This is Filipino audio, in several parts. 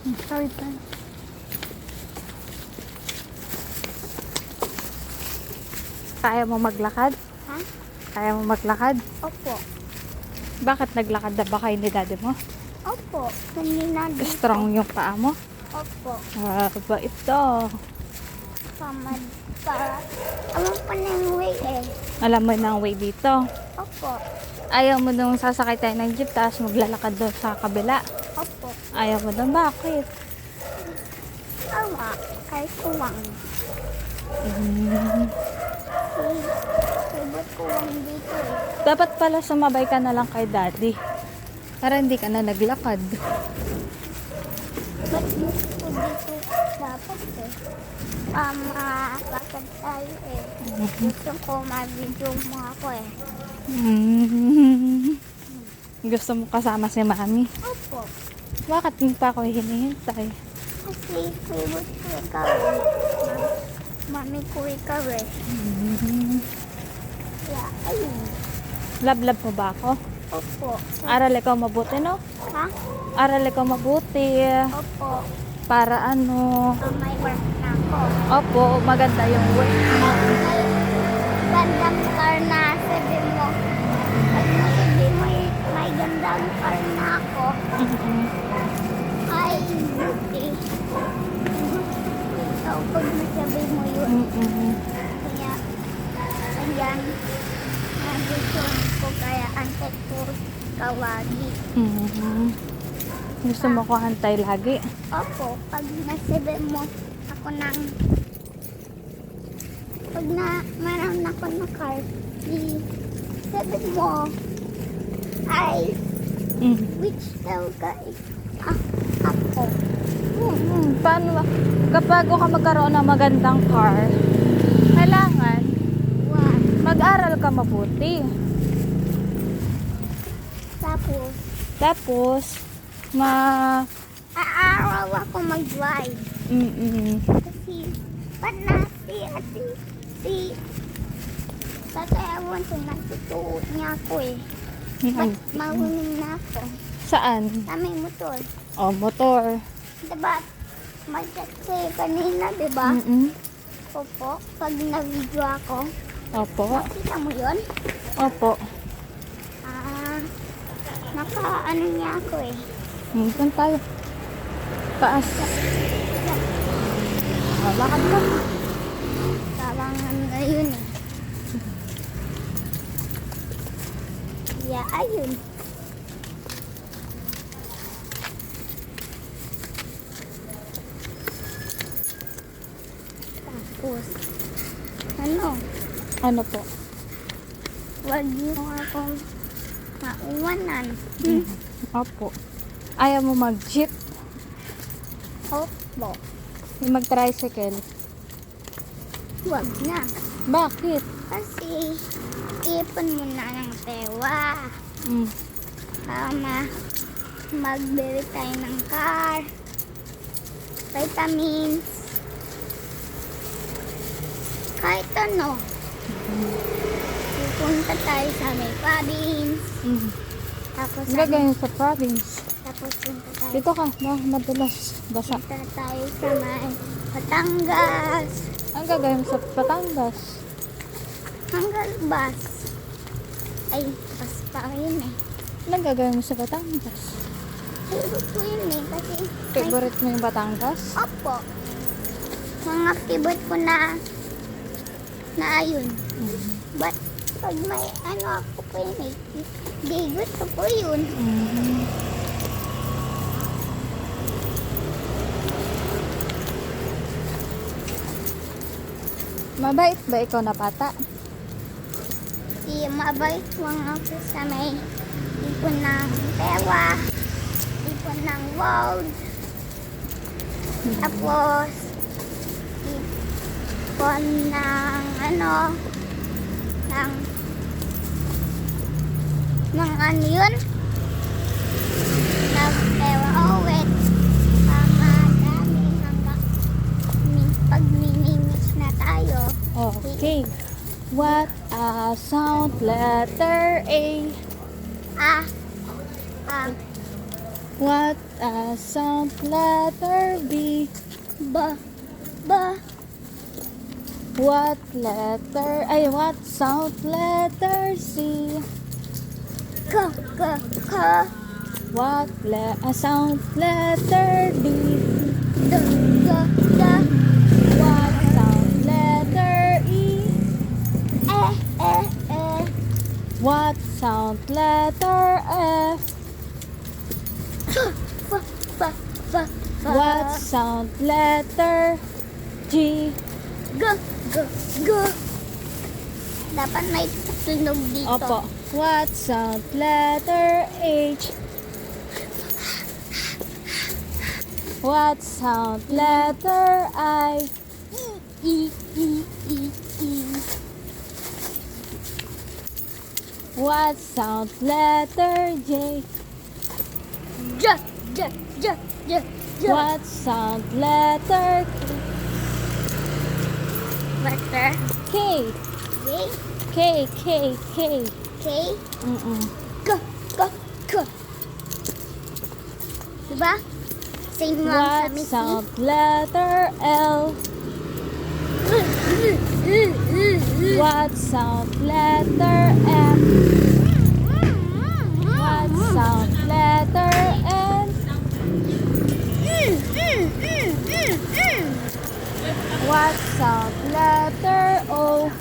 Sorry pa. Kaya mo maglakad? Ha? Kaya mo maglakad? Opo. Bakit naglakad na ba kayo ni daddy mo? Opo. Kanina dito. Strong yung paa mo? Opo. Ah, bait to. Tamad para. Alam pa na yung way eh. Alam mo na ang way dito. Opo. Ayaw mo nung sasakay tayo ng jeep tapos maglalakad doon sa kabila. Opo. Ayaw mo doon. Bakit? Awa. Kahit kuwang. Sabot kuwang dito eh. Dapat pala sumabay ka na lang kay daddy. Para hindi ka na naglakad. Ba't gusto dito dapat eh? Makakad tayo eh. Gusto ko mag-video mo ako eh. Gusto mo kasama si mami? Opo. Bakit hindi pa ako hinihintay? Kasi favorite ko ikaw eh. Mami ko ikaw eh. Kaya ayun. Love mo ba ako? Opo. Aral ikaw mabuti, no? Ha? Aral ikaw mabuti. Opo. Para ano? May work na ako. Opo, maganda yung work mo. May gandang car na sabi mo. Pag nasabi mo may gandang car na ako. Ay, buti. Ikaw pag nasabi mo yun. Kaya, ayan. Nandito ko kaya antay ko kawagi. Gusto mo ko hantay lagi? Opo, pag nasabi mo ako ng pag meron ako na car, sabi mo ay which daw guys? Ako. Paano kapag ka magkaroon ng magandang car, kailangan One. mag-aral ka mabuti. Tapos Aaraw ako mag-drive. Kasi, ba't na si Tatay Awanto nagtuturo niya ako eh. Ba't mahuning na ako? Saan? Na may motor. Oh, motor. Diba? Mag-chat sa'yo kanina, diba? Opo, pag na-video ako. Opo. Nakita mo yun? Opo. Naka-ano niya ako eh. Saan tayo? Taas. Lakad ka. Kalangan na yun eh. Yeah, ayun. Tapos, ano? Ano po? Wag niyo akong mauwanan. Opo. Ayaw mo mag-jeep? Opo. Mag-tricycle? Wag na. Bakit? Kasi, ipon mo na ng pewa. Magbili tayo ng car. Vitamins. Kahit ano. Pupunta tayo sa may province. Tapos Ang gagawin sa province. Tapos punta tayo. Dito ka, madulas. Basa. Punta tayo sa may Batangas. Ang gagawin sa Batangas. Hanggang bus. Ay, bus pa yun eh. Anong gagawin mo sa Batangas? Favorite ko yun eh. Kasi, Favorite mo yung Batangas? opo. Mga favorite ko na ayun. But, pag may ano ako po yun eh. Di gusto ko yun. Mabait ba ikaw na bata? Mabait lang ako sa may ipon ng pewa, ipon ng gold, tapos ipon ng ano yun? Ng pewa uwit. Madami hanggang pag minimiss na tayo. Okay. What a sound, letter A. What a sound letter B? Ba. Ba. What sound letter C? Ka. Ka. Ka. What sound letter D? Da. Da. Da. What sound letter E? Eh. Eh. Eh. What sound letter F? Fa. Fa. Fa. Fa. What sound letter G? Ga. Ga. Ga. Dapat may tunog dito. Opo. What sound letter H? What sound letter I? I. I. I. I. What sound letter J? Ja. Ja. Ja. Ja. Ja. What sound letter Letter. K? Wait. K, K, K. K. Ka. Ka. Ka. Diba? Same lang sa What Missy. sound letter L? What sound letter M? What sound letter N? What sound letter O?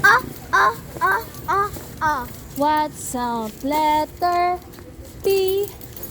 Ah, ah, ah, ah, ah. What sound letter P?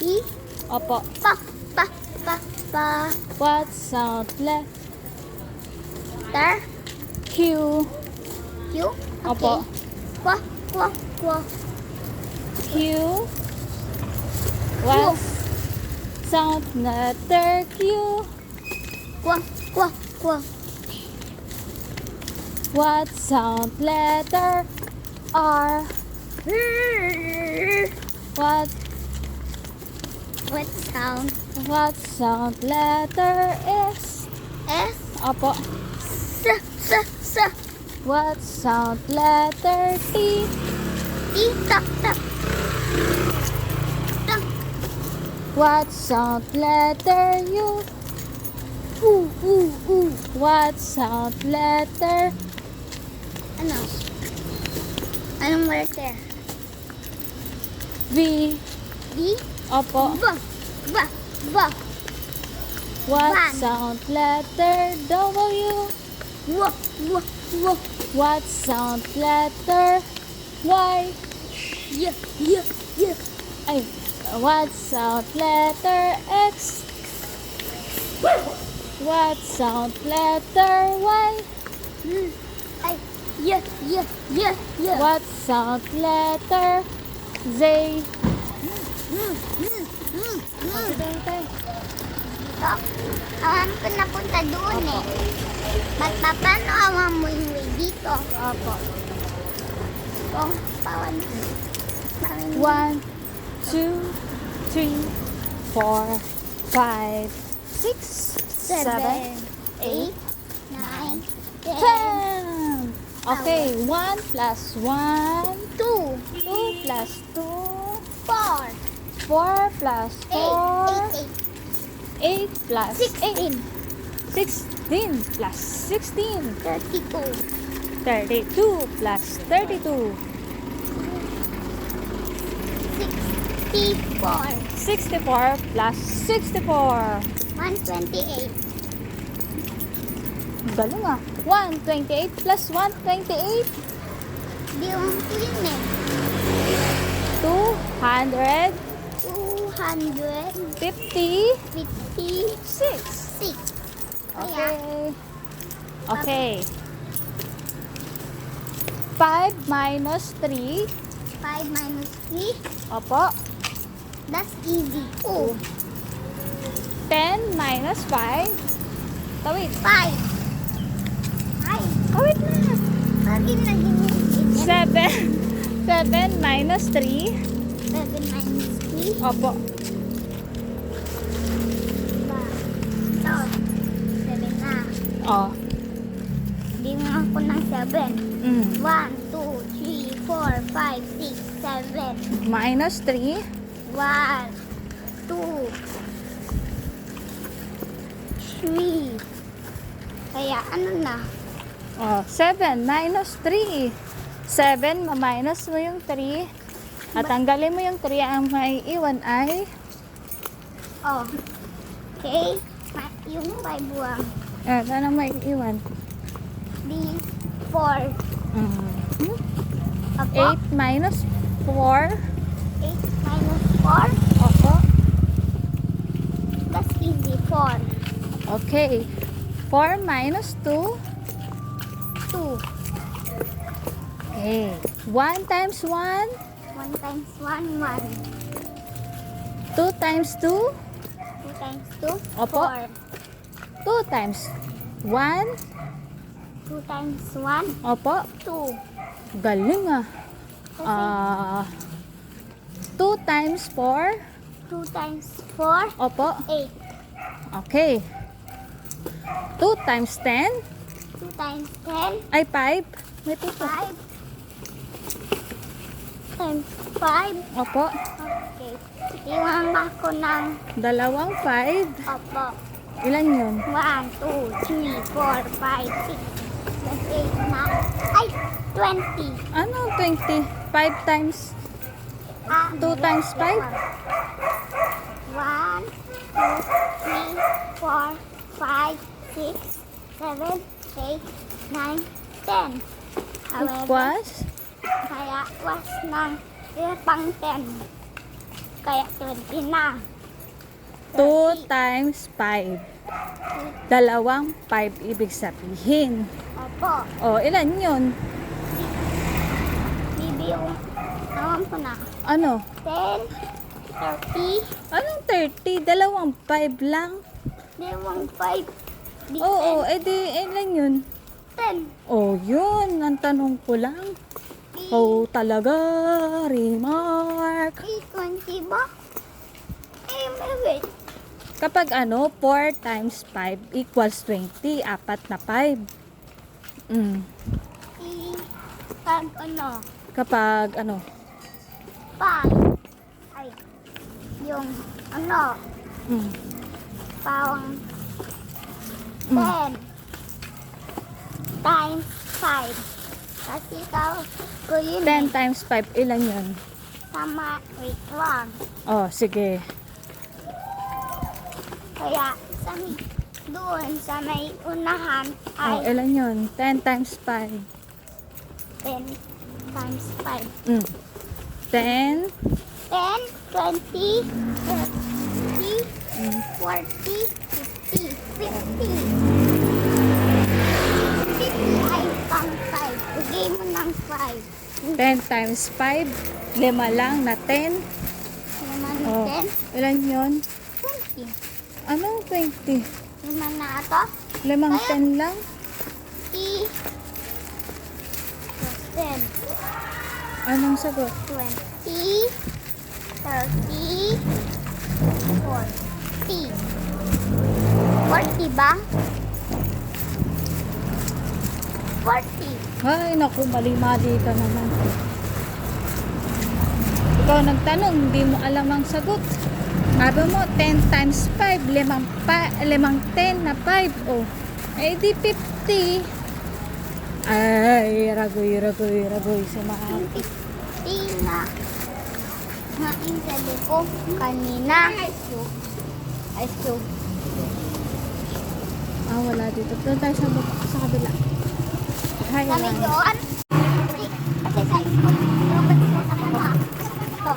I, Opo. pa, pa, pa, pa. What sound letter Ter, Q? Q, Opo. okay. Kwa, kwa, kwa. Q? What sound letter Q? Kwa, kwa, kwa. What sound letter R? What What sound? letter S? S, Opo. S, S, S. What sound letter T? T, tak, tak. Tak, What sound letter U? u, u, u. What sound letter Ano? Anong letter? V? D, Opo. ba, ba, ba. What One. sound letter W? Wa, wa, wa. What sound letter Y? Yeah, yeah, yeah. Ay, what sound letter X? What sound letter Y? Ay, yeah, yeah, yeah, yeah. What sound letter Z? Dito. Awan ko napunta doon eh. Ba't pa paano awan mo yung way dito? Opo. Kung pawan. Pawan. 1, 2, 3, 4, 5, 6, 7, 8, 9, 10, 10. Okay, 1 plus 1, 2, 2 plus 2, 4, 4 plus 4, 8, 8 plus 16, 16 plus 16, 32, 32 plus 32, 64, 64 plus 64. 128, Galing ah. 128 plus 128, di yung yun eh. 256. 256. Okay. Okay. 5 minus 3. 5 minus 3, Opo. that's easy. Oh, 10 minus 5. Tawid. 5. Ay, Tawid na. bakit naging 7. 7 minus 3. 7 minus 3? Opo. Ba? Ito, 7 na. Oh. Hindi mo ako ng 7. Mm. 1, 2, 3, 4, 5, 6, 7. Minus 3. 1, 2, 3. Kaya ano na? Oh, 7 minus 3. 7, ma-minus mo yung 3. At tanggalin mo yung 3. Ang may iwan ay... Oh. Okay. Yung 5 buwang. Anong may iwan? Di 4. Opo. 8 minus 4. 8 minus 4. Opo. That's easy. 4. Okay. 4 minus 2. 2. Okay. 1 times 1. 1 times 1, 1. 2 times 2. 2 times 2, Opo. 4. 2 times 1. 2 times 1, Opo. 2. Galing ah. Kasi 2 times 4. 2 times 4, Opo. 8. Okay. 2 times 10. 2 times 10, Ay, 5. May 2 pa. 5. Times 5. Opo. Okay. Iwan ako ng, Dalawang 5. opo. Ilan yun? 1, 2, 3, 4, 5, 6, 7, 8, 9. Ay, 20. Ano 20? 5 times 2 times 5? 1, 2, 3, 4, 5, 6, 7, 8, 9, 10. However, Equals? kaya was ng pang 10. Kaya 20 na. 2 times 5. Dalawang 5 ibig sabihin. Opo. O, ilan yun? Bibi yung naman po na. Ano? 10, 30, Anong 30? Dalawang 5 lang? dalawang 5, di Oo, edi ilan yun? 10. Oh, yun. Ang tanong ko lang. Di Oh, talaga, remark. 20 ba? Eh, wait. Kapag 4 times 5 equals 20, apat na 5. Pag Kapag 5. Ay, yung mm, pang Mm. 10 times 5. Kasi ko yun 10 times 5, ilan yun? sama, wait lang. Oh, sige. Kaya doon sa may unahan Oh, ay ilan yun? 10 times 5. 10 times 5. 10, 10, 20, 30, mm, 40, 50, 50. 50 ay pang 5. Bigay mo ng 5. 10 times 5, 5 lang na 10. Naman Oh, 10, ilan yun? 20. Anong 20? Naman na ito. 5 10 lang? 50 plus 10. Anong sagot? 20, 30, 40. 40 ba? 40. Ay, naku, mali-mali ka naman. Ikaw nagtanong, hindi mo alam ang sagot. Sabi mo, 10 times 5, 5 10 na 5. Oh, eh di 50. Ay, ragoy. Sumahan. 50 na. Ngayon sabi ko kanina. Ice cube. Ah, wala dito. Doon tayo sa kabila. Hi, Kami Ryan. doon. Kasi sa ice cube. Robot ko sa kanya. Ito.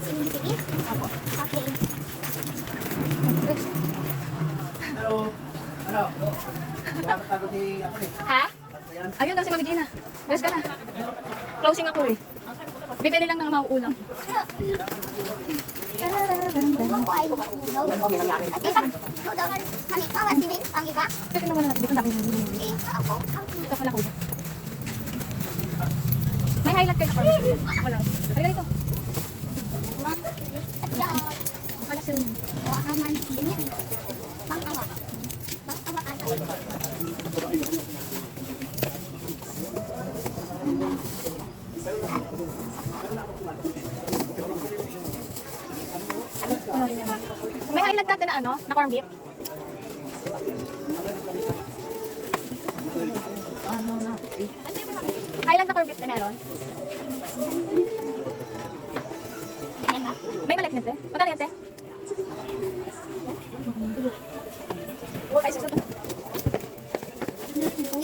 Sinibigit? Ako. Okay. Ha? Ayun lang si Mami Gina. Rest ka na. Closing ako eh. Bibili lang ng mauulang. Ako ay no. At isa. Ikaw daw. Kami ikaw at sinin. Ang iba. Kasi naman natin. Dito na ako. Ako. Dito pala ko. May highlight kayo sa card. Wala. Halika dito. At yan. Wala sila. Wakaman. Ganyan. Pang-awa. Pang-awa ka. May highlight natin na ano, na corned beef. Highlight na corned beef na meron. May maliit nito. Magkano yan, te? Ay, susunod.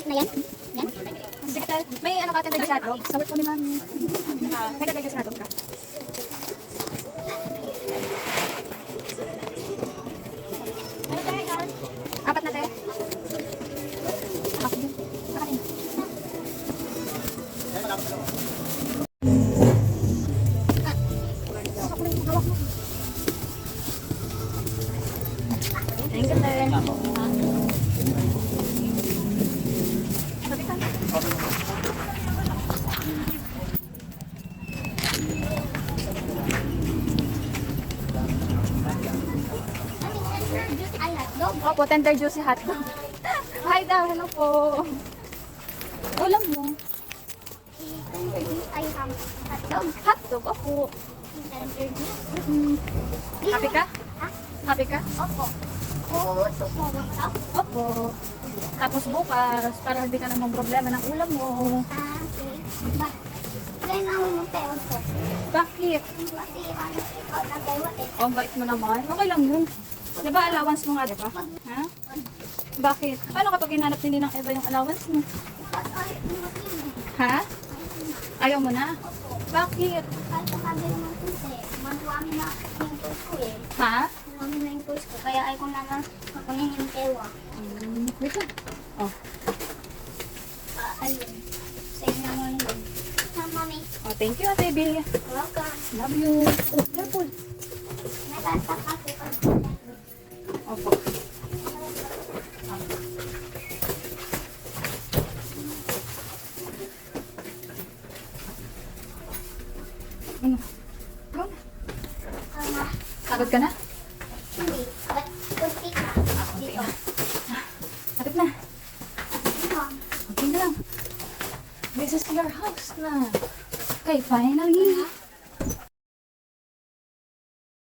Na yan? Yan? Sige, te. May ano ka, te, dagdag sa hotdog. Sabot ko naman. May dagdag sa hotdog ka. Ano, te? Apat na, te. Apat din. Apat din. Thank you, te. Sabi ka. Ay, hotdog. Opo, tender juicy hotdog. Hi daw, hello po. Ulam mo. Ay, hotdog. Hotdog, opo. Tender juice. Happy ka? Ha? Happy ka? Opo. Oo, susunod ka. Opo. Tapos bukas, para hindi ka namang problema ng ulam mo. Ah, okay. Ba? Kaya ako ng pera ko. Bakit? Kasi ano, ikaw na gawa eh. Oh, ang bait mo naman. Okay lang yun. Di ba allowance mo nga, di ba? Ha? Bakit? Paano kapag hinanap nila ng iba yung allowance mo? At ay, umatin. Ha? Ayaw mo na? Bakit? Kahit sabi naman ko eh, manuwami na yung tools ko eh. Ha? Manuwami na yung tools ko, kaya ay ko naman kunin yung pera. Wait lang. Oh. Ayun. Sa'yo naman yun. Ha, mami. Oh, thank you, Ate Bill. Welcome. Love you. Oh, careful. Natatak ako pag Opo. Ano? Go na. Pagod ka na? Hindi. Ba't kunti ka? Dito. Pagod na. Dito. Okay na lang. This is your house na. Okay, finally.